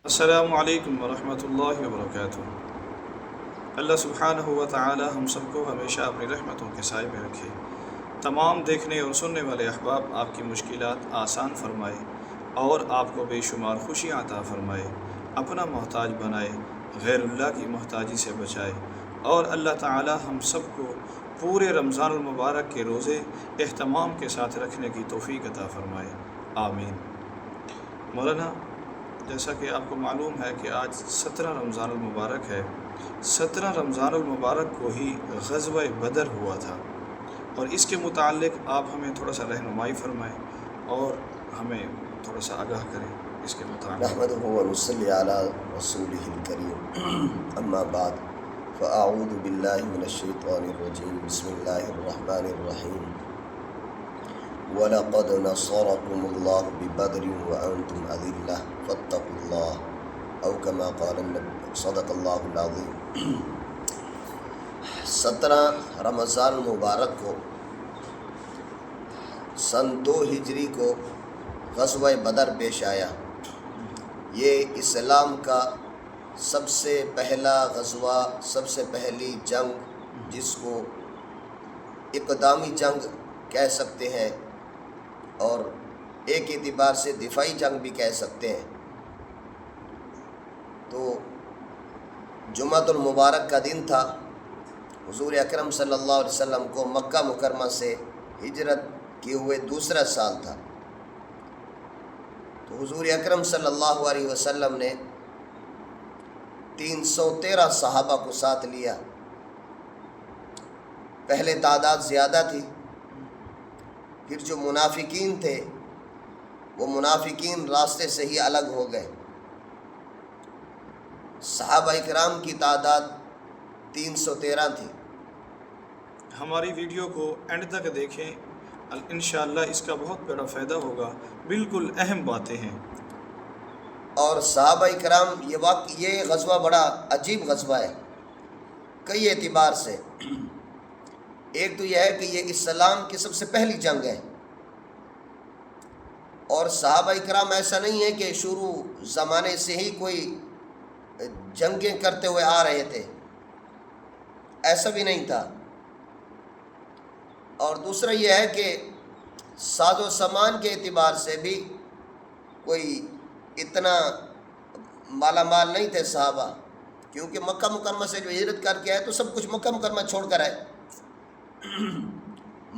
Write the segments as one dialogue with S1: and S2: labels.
S1: السلام علیکم ورحمۃ اللہ وبرکاتہ۔ اللہ سبحانہ و تعالی ہم سب کو ہمیشہ اپنی رحمتوں کے سائے میں رکھے، تمام دیکھنے اور سننے والے احباب آپ کی مشکلات آسان فرمائے اور آپ کو بے شمار خوشیاں عطا فرمائے، اپنا محتاج بنائے، غیر اللہ کی محتاجی سے بچائے، اور اللہ تعالی ہم سب کو پورے رمضان المبارک کے روزے اہتمام کے ساتھ رکھنے کی توفیق عطا فرمائے، آمین۔ مولانا، جیسا کہ آپ کو معلوم ہے کہ آج 17 رمضان المبارک ہے۔ 17 رمضان المبارک کو ہی غزوہ بدر ہوا تھا، اور اس کے متعلق آپ ہمیں تھوڑا سا رہنمائی فرمائیں اور ہمیں تھوڑا سا آگاہ کریں اس کے متعلق۔
S2: نحمده ونصلي على رسوله الكريم اما بعد فاعوذ بالله من الشيطان الرجيم بسم الله الرحمن الرحيم وَلَقَدْ نَصَرَكُمُ اللَّهُ بِبَدْرٍ وَأَنْتُمْ أَذِلَّةٌ فَاتَّقُوا اللَّهَ أَوْ كَمَا قَالَ النَّبِيُّ صدق اللہ العظیم۔ 17 رمضان المبارک کو سن 2 ہجری کو غزوہ بدر پیش آیا۔ یہ اسلام کا سب سے پہلا غزوہ، سب سے پہلی جنگ، جس کو اقدامی جنگ کہہ سکتے ہیں اور ایک اعتبار سے دفاعی جنگ بھی کہہ سکتے ہیں۔ تو جمعۃ المبارک کا دن تھا۔ حضور اکرم صلی اللہ علیہ وسلم کو مکہ مکرمہ سے ہجرت کیے ہوئے دوسرا سال تھا۔ تو حضور اکرم صلی اللہ علیہ وسلم نے 313 صحابہ کو ساتھ لیا۔ پہلے تعداد زیادہ تھی، پھر جو منافقین تھے وہ منافقین راستے سے ہی الگ ہو گئے۔ صحابہ اکرام کی تعداد 313 تھی۔
S1: ہماری ویڈیو کو اینڈ تک دیکھیں، انشاءاللہ اس کا بہت بڑا فائدہ ہوگا، بالکل اہم باتیں ہیں۔
S2: اور صحابہ اکرام یہ غزوہ بڑا عجیب غزوہ ہے کئی اعتبار سے۔ ایک تو یہ ہے کہ یہ اسلام کی سب سے پہلی جنگ ہے، اور صحابہ اکرام ایسا نہیں ہے کہ شروع زمانے سے ہی کوئی جنگیں کرتے ہوئے آ رہے تھے، ایسا بھی نہیں تھا۔ اور دوسرا یہ ہے کہ ساز و سامان کے اعتبار سے بھی کوئی اتنا مالا مال نہیں تھے صحابہ، کیونکہ مکہ مکرمہ سے جو ہجرت کر کے آئے تو سب کچھ مکہ مکرمہ چھوڑ کر آئے۔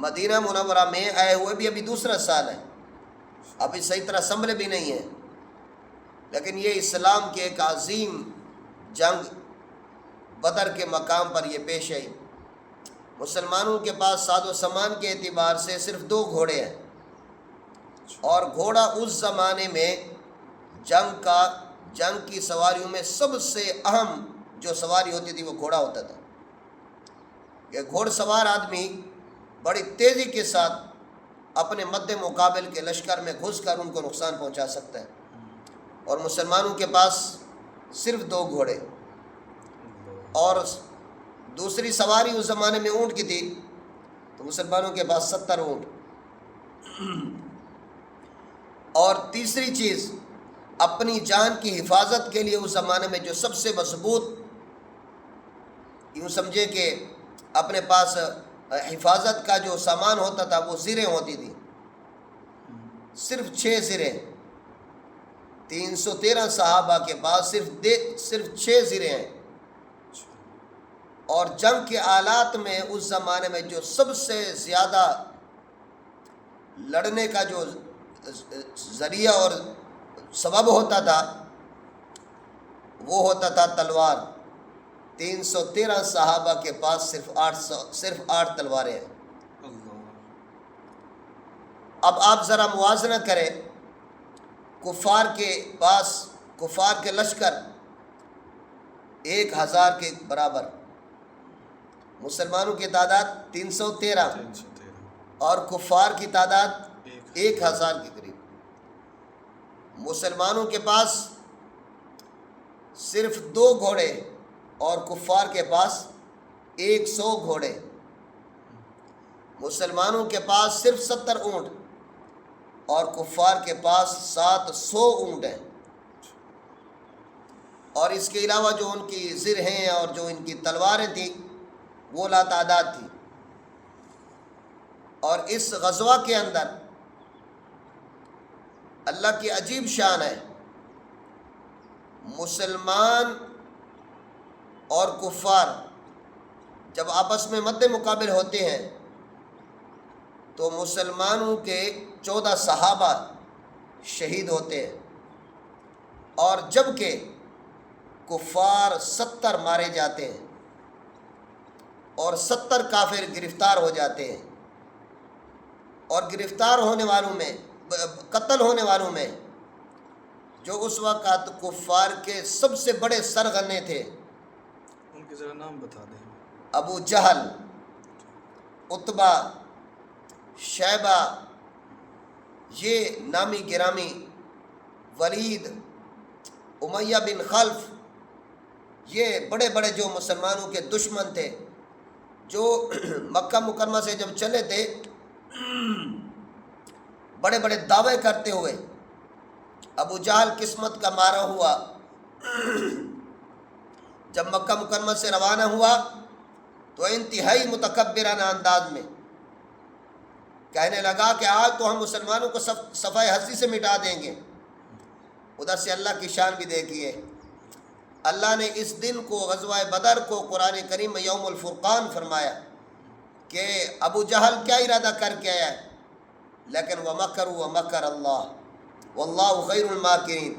S2: مدینہ منورہ میں آئے ہوئے بھی ابھی دوسرا سال ہے، ابھی صحیح طرح سنبھلے بھی نہیں ہیں، لیکن یہ اسلام کی ایک عظیم جنگ بدر کے مقام پر یہ پیش آئی۔ مسلمانوں کے پاس ساز و سامان کے اعتبار سے صرف 2 گھوڑے ہیں، اور گھوڑا اس زمانے میں جنگ کی سواریوں میں سب سے اہم جو سواری ہوتی تھی وہ گھوڑا ہوتا تھا۔ کہ گھوڑ سوار آدمی بڑی تیزی کے ساتھ اپنے مد مقابل کے لشکر میں گھس کر ان کو نقصان پہنچا سکتا ہے، اور مسلمانوں کے پاس صرف 2 گھوڑے، اور دوسری سواری اس زمانے میں اونٹ کی تھی، تو مسلمانوں کے پاس 70 اونٹ۔ اور تیسری چیز، اپنی جان کی حفاظت کے لیے اس زمانے میں جو سب سے مضبوط، یوں سمجھے کہ اپنے پاس حفاظت کا جو سامان ہوتا تھا وہ زریں ہوتی تھی، صرف 6 زریں۔ 313 صحابہ کے پاس صرف 6 زریں ہیں، اور جنگ کے آلات میں اس زمانے میں جو سب سے زیادہ لڑنے کا جو ذریعہ اور سبب ہوتا تھا وہ ہوتا تھا تلوار۔ 313 صحابہ کے پاس صرف 8 تلواریں ہیں۔ اب آپ ذرا موازنہ کریں، کفار کے لشکر 1000 کے برابر، مسلمانوں کی تعداد 313 اور کفار کی تعداد 1000 کے قریب۔ مسلمانوں کے پاس صرف 2 گھوڑے اور کفار کے پاس 100 گھوڑے۔ مسلمانوں کے پاس صرف 70 اونٹ اور کفار کے پاس 700 اونٹ ہیں۔ اور اس کے علاوہ جو ان کی زرہیں اور جو ان کی تلواریں تھیں وہ لاتعداد تھیں۔ اور اس غزوہ کے اندر اللہ کی عجیب شان ہے، مسلمان اور کفار جب آپس میں مد مقابل ہوتے ہیں تو مسلمانوں کے 14 صحابہ شہید ہوتے ہیں، اور جبکہ کفار 70 مارے جاتے ہیں اور 70 کافر گرفتار ہو جاتے ہیں۔ اور گرفتار ہونے والوں میں، قتل ہونے والوں میں جو اس وقت کفار کے سب سے بڑے سرغنے تھے،
S1: ان کے ذرا نام بتا دیں۔
S2: ابو جہل، عتبہ، شیبہ، یہ نامی گرامی، ولید، امیہ بن خلف، یہ بڑے بڑے جو مسلمانوں کے دشمن تھے، جو مکہ مکرمہ سے جب چلے تھے بڑے بڑے دعوے کرتے ہوئے۔ ابو جہل قسمت کا مارا ہوا، جب مکہ مکرمہ سے روانہ ہوا تو انتہائی متکبرانہ انداز میں کہنے لگا کہ آج تو ہم مسلمانوں کو صفحہ ہستی سے مٹا دیں گے۔ ادھر سے اللہ کی شان بھی دیکھیے، اللہ نے اس دن کو، غزوہ بدر کو، قرآن کریم میں یوم الفرقان فرمایا کہ ابو جہل کیا ارادہ کر کے آیا ہے، لیکن وَمَكَرُوا وَمَكَرَ اللَّهُ وَاللَّهُ خَيْرُ الْمَاكِرِينَ۔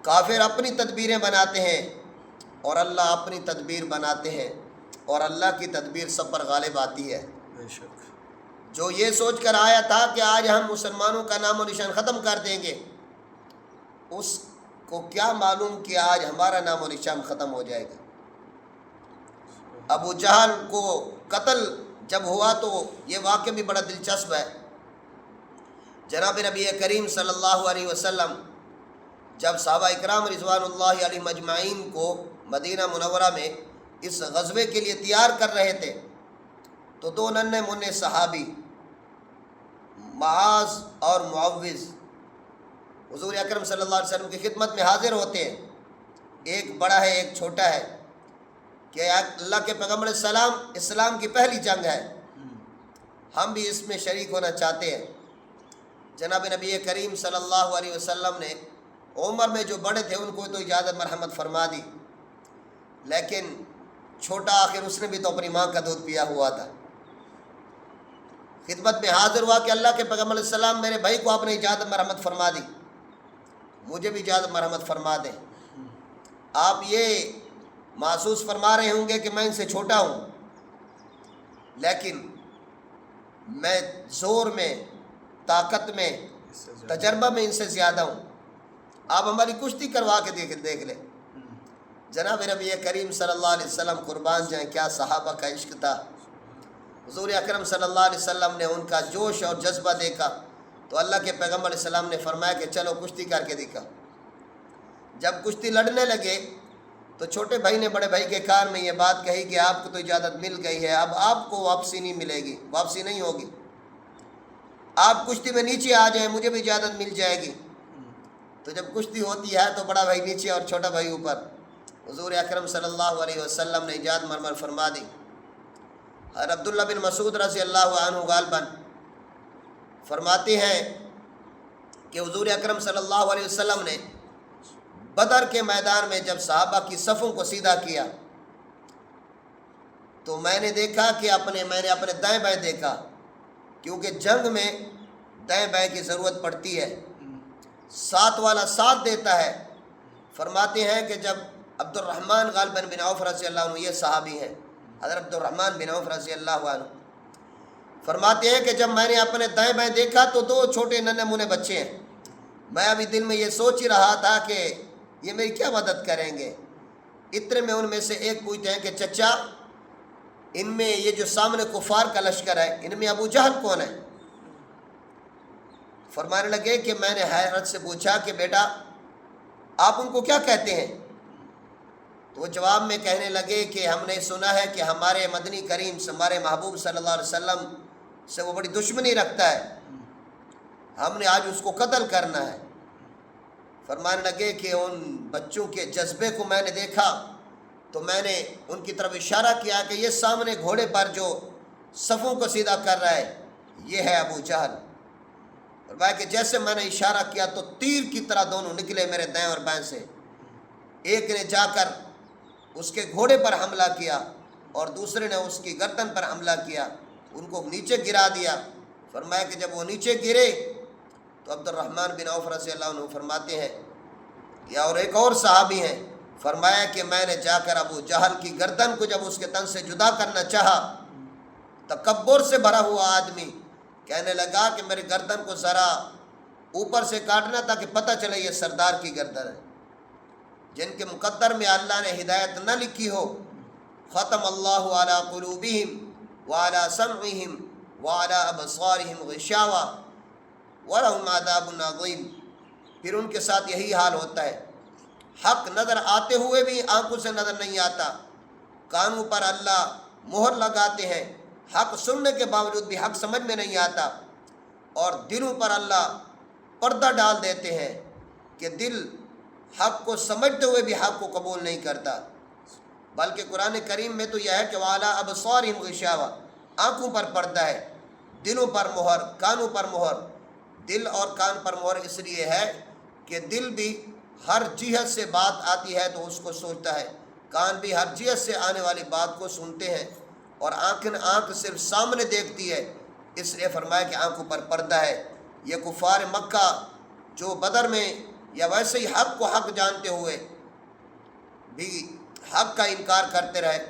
S2: کافر اپنی تدبیریں بناتے ہیں اور اللہ اپنی تدبیر بناتے ہیں، اور اللہ کی تدبیر سب پر غالب آتی ہے۔
S1: بے شک۔
S2: جو یہ سوچ کر آیا تھا کہ آج ہم مسلمانوں کا نام و نشان ختم کر دیں گے، اس کو کیا معلوم کہ آج ہمارا نام و نشان ختم ہو جائے گا۔ ابو جہل کو قتل جب ہوا تو یہ واقعہ بھی بڑا دلچسپ ہے۔ جناب نبی کریم صلی اللہ علیہ وسلم جب صحابہ اکرام رضوان اللہ علیہ مجمعین کو مدینہ منورہ میں اس غزوے کے لیے تیار کر رہے تھے تو 2 ننھے منھے صحابی معاذ اور معوذ حضور اکرم صلی اللہ علیہ وسلم کی خدمت میں حاضر ہوتے ہیں۔ ایک بڑا ہے، ایک چھوٹا ہے، کہ اللہ کے پیغمبر السلام، اسلام کی پہلی جنگ ہے، ہم بھی اس میں شریک ہونا چاہتے ہیں۔ جناب نبی کریم صلی اللہ علیہ وسلم نے عمر میں جو بڑے تھے ان کو تو اجازت مرحمت فرما دی، لیکن چھوٹا آخر اس نے بھی تو اپنی ماں کا دودھ پیا ہوا تھا۔ خدمت میں حاضر ہوا کہ اللہ کے پیغمبر علیہ السلام، میرے بھائی کو آپ نے اجازت مرحمت فرما دی، مجھے بھی اجازت مرحمت فرما دیں۔ آپ یہ محسوس فرما رہے ہوں گے کہ میں ان سے چھوٹا ہوں، لیکن میں زور میں، طاقت میں، تجربہ میں ان سے زیادہ ہوں، آپ ہماری کشتی کروا کے دیکھ لیں۔ جناب نبی کریم صلی اللہ علیہ وسلم قربان جائیں، کیا صحابہ کا عشق تھا۔ حضور اکرم صلی اللہ علیہ وسلم نے ان کا جوش اور جذبہ دیکھا تو اللہ کے پیغمبر علیہ السلام نے فرمایا کہ چلو کشتی کر کے دکھا۔ جب کشتی لڑنے لگے تو چھوٹے بھائی نے بڑے بھائی کے کان میں یہ بات کہی کہ آپ کو تو اجازت مل گئی ہے، اب آپ کو واپسی نہیں ملے گی، واپسی نہیں ہوگی، آپ کشتی میں نیچے آ جائیں، مجھے بھی اجازت مل جائے گی۔ تو جب کشتی ہوتی ہے تو بڑا بھائی نیچے اور چھوٹا بھائی اوپر، حضور اکرم صلی اللہ علیہ وسلم نے اجازت مرمر فرما دی۔ اور عبداللہ بن مسعود رضی اللہ عنہ غالباً فرماتے ہیں کہ حضور اکرم صلی اللہ علیہ وسلم نے بدر کے میدان میں جب صحابہ کی صفوں کو سیدھا کیا تو میں نے دیکھا کہ میں نے اپنے دائیں بائیں دیکھا، کیونکہ جنگ میں دائیں بائیں کی ضرورت پڑتی ہے، ساتھ والا ساتھ دیتا ہے۔ فرماتے ہیں کہ جب عبد الرحمن غالباً بن عوف رضی اللہ عنہ، یہ صحابی ہیں حضرت عبد الرحمن بن عوف رضی اللہ عنہ، فرماتے ہیں کہ جب میں نے اپنے دائیں بائیں دیکھا تو 2 چھوٹے ننھے منھے بچے ہیں، میں ابھی دل میں یہ سوچ ہی رہا تھا کہ یہ میری کیا مدد کریں گے۔ اتنے میں ان میں سے ایک پوچھتے ہیں کہ چچا، ان میں یہ جو سامنے کفار کا لشکر ہے، ان میں ابو جہل کون ہے؟ فرمانے لگے کہ میں نے حیرت سے پوچھا کہ بیٹا آپ ان کو کیا کہتے ہیں؟ تو وہ جواب میں کہنے لگے کہ ہم نے سنا ہے کہ ہمارے مدنی کریم سے، ہمارے محبوب صلی اللہ علیہ وسلم سے وہ بڑی دشمنی رکھتا ہے، ہم نے آج اس کو قتل کرنا ہے۔ فرمانے لگے کہ ان بچوں کے جذبے کو میں نے دیکھا تو میں نے ان کی طرف اشارہ کیا کہ یہ سامنے گھوڑے پر جو صفوں کو سیدھا کر رہا ہے یہ ہے ابو جہل۔ فرمایا کہ جیسے میں نے اشارہ کیا تو تیر کی طرح دونوں نکلے میرے دائیں اور بائیں سے، ایک نے جا کر اس کے گھوڑے پر حملہ کیا اور دوسرے نے اس کی گردن پر حملہ کیا، ان کو نیچے گرا دیا۔ فرمایا کہ جب وہ نیچے گرے تو عبد الرحمن بن عوف رضی اللہ عنہ فرماتے ہیں، یا اور ایک اور صحابی ہیں، فرمایا کہ میں نے جا کر ابو جہل کی گردن کو جب اس کے تن سے جدا کرنا چاہا، تکبر سے بھرا ہوا آدمی کہنے لگا کہ میرے گردن کو ذرا اوپر سے کاٹنا تاکہ پتہ چلے یہ سردار کی گردن ہے، جن کے مقدر میں اللہ نے ہدایت نہ لکھی ہو۔ ختم اللہ علی قلوبہم وعلی سمعہم وعلی ابصارہم غشاوہ ولہم عذاب عظیم۔ پھر ان کے ساتھ یہی حال ہوتا ہے، حق نظر آتے ہوئے بھی آنکھوں سے نظر نہیں آتا، کانوں پر اللہ مہر لگاتے ہیں، حق سننے کے باوجود بھی حق سمجھ میں نہیں آتا، اور دلوں پر اللہ پردہ ڈال دیتے ہیں کہ دل حق کو سمجھتے ہوئے بھی حق کو قبول نہیں کرتا۔ بلکہ قرآن کریم میں تو یہ ہے کہ وَعَلَىٰ أَبْصَارِهِمْ غِشَاوَةٌ، آنکھوں پر پردہ ہے، دلوں پر مہر، کانوں پر مہر۔ دل اور کان پر مہر اس لیے ہے کہ دل بھی ہر جہت سے بات آتی ہے تو اس کو سوچتا ہے، کان بھی ہر جہت سے آنے والی بات کو سنتے ہیں، اور آنکھ صرف سامنے دیکھتی ہے، اس لیے فرمایا کہ آنکھوں پر پردہ ہے۔ یہ کفار مکہ جو بدر میں یا ویسے ہی حق کو حق جانتے ہوئے بھی حق کا انکار کرتے رہے،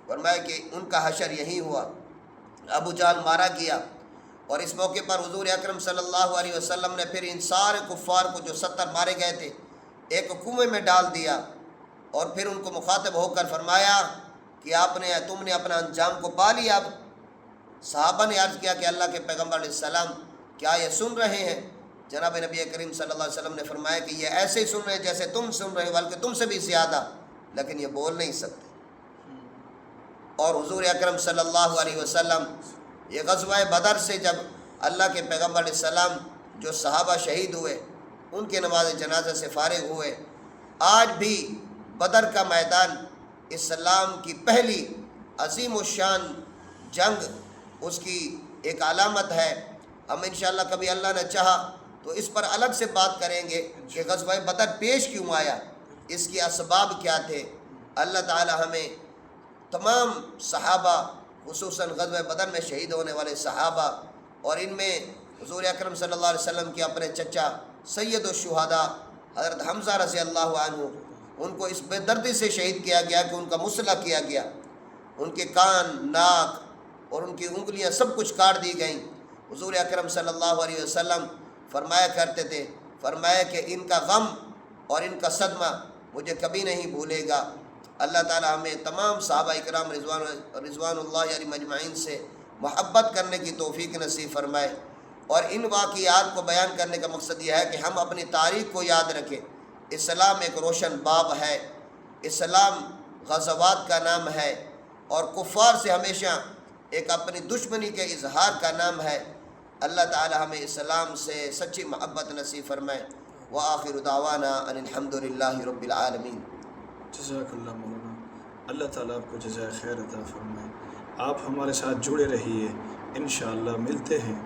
S2: فرمایا کہ ان کا حشر یہی ہوا، ابو جہل مارا گیا۔ اور اس موقع پر حضور اکرم صلی اللہ علیہ وسلم نے پھر ان سارے کفار کو جو 70 مارے گئے تھے ایک کنویں میں ڈال دیا، اور پھر ان کو مخاطب ہو کر فرمایا کہ تم نے اپنا انجام کو پا لیا۔ اب صحابہ نے عرض کیا کہ اللہ کے پیغمبر علیہ السلام کیا یہ سن رہے ہیں؟ جناب نبی کریم صلی اللہ علیہ وسلم نے فرمایا کہ یہ ایسے ہی سن رہے ہیں جیسے تم سن رہے ہو، بلکہ تم سے بھی زیادہ، لیکن یہ بول نہیں سکتے۔ اور حضور اکرم صلی اللہ علیہ وسلم یہ غزوہ بدر سے جب اللہ کے پیغمبر علیہ السلام جو صحابہ شہید ہوئے ان کے نماز جنازہ سے فارغ ہوئے، آج بھی بدر کا میدان اسلام کی پہلی عظیم الشان جنگ اس کی ایک علامت ہے۔ ہم انشاءاللہ کبھی اللہ نے چاہا تو اس پر الگ سے بات کریں گے کہ غزوہ بدر پیش کیوں آیا، اس کی اسباب کیا تھے۔ اللہ تعالی ہمیں تمام صحابہ، خصوصاً غزوہ بدر میں شہید ہونے والے صحابہ، اور ان میں حضور اکرم صلی اللہ علیہ وسلم کے اپنے چچا سید الشہداء حضرت حمزہ رضی اللہ عنہ، ان کو اس بے دردی سے شہید کیا گیا کہ ان کا مسلح کیا گیا، ان کے کان، ناک اور ان کی انگلیاں سب کچھ کاٹ دی گئیں۔ حضور اکرم صلی اللہ علیہ وسلم فرمایا کرتے تھے، فرمایا کہ ان کا غم اور ان کا صدمہ مجھے کبھی نہیں بھولے گا۔ اللہ تعالی ہمیں تمام صحابہ اکرام رضوان اللہ علیہم اجمعین سے محبت کرنے کی توفیق نصیب فرمائے، اور ان واقعات کو بیان کرنے کا مقصد یہ ہے کہ ہم اپنی تاریخ کو یاد رکھیں۔ اسلام ایک روشن باب ہے، اسلام غزوات کا نام ہے، اور کفار سے ہمیشہ ایک اپنی دشمنی کے اظہار کا نام ہے۔ اللہ تعالی ہمیں اسلام سے سچی محبت نصیب فرمائے۔ وآخر دعوانا ان الحمد للہ رب العالمین۔
S1: جزاک اللہ مولانا، اللہ تعالیٰ آپ کو جزائے خیر عطا فرمائے۔ آپ ہمارے ساتھ جڑے رہیے، انشاءاللہ ملتے ہیں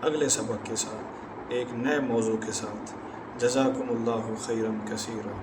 S1: اگلے سبق کے ساتھ ایک نئے موضوع کے ساتھ۔ جزاکم اللہ خیرا کثیرا۔